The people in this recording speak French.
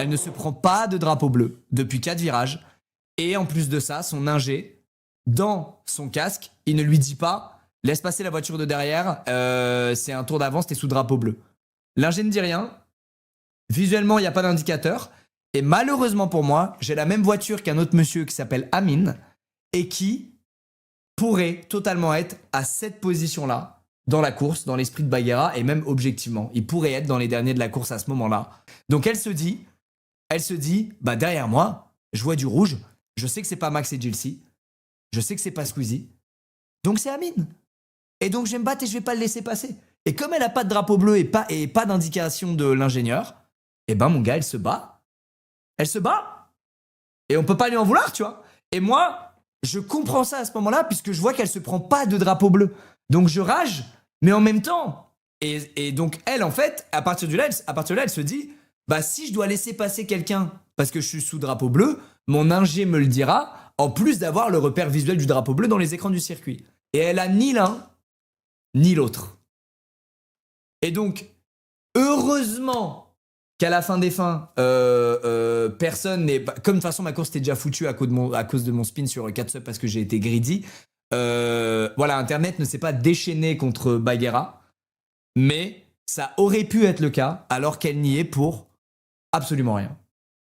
Elle ne se prend pas de drapeau bleu depuis 4 virages. Et en plus de ça, son ingé, dans son casque, il ne lui dit pas « Laisse passer la voiture de derrière, c'est un tour d'avance, t'es sous drapeau bleu. » L'ingé ne dit rien. Visuellement, il n'y a pas d'indicateur. Et malheureusement pour moi, j'ai la même voiture qu'un autre monsieur qui s'appelle Amine et qui pourrait totalement être à cette position-là dans la course, dans l'esprit de Bagheera et même objectivement. Il pourrait être dans les derniers de la course à ce moment-là. Donc elle se dit, bah derrière moi, je vois du rouge. Je sais que c'est pas Max et Jilcy. Je sais que c'est pas Squeezie. Donc c'est Amine. Et donc je vais me battre et je vais pas le laisser passer. Et comme elle a pas de drapeau bleu et pas d'indication de l'ingénieur, eh ben mon gars, elle se bat. Elle se bat. Et on peut pas lui en vouloir, tu vois. Et moi, je comprends ça à ce moment-là, puisque je vois qu'elle se prend pas de drapeau bleu. Donc je rage, mais en même temps. Et donc elle, en fait, à partir de là, elle se dit, bah si je dois laisser passer quelqu'un parce que je suis sous drapeau bleu, mon ingé me le dira, en plus d'avoir le repère visuel du drapeau bleu dans les écrans du circuit. Et elle a ni l'un, ni l'autre. Et donc, heureusement qu'à la fin des fins, personne n'est... Comme de toute façon, ma course était déjà foutue à cause de mon spin sur 4 subs parce que j'ai été greedy. Voilà, Internet ne s'est pas déchaîné contre Bagheera, mais ça aurait pu être le cas alors qu'elle n'y est pour absolument rien.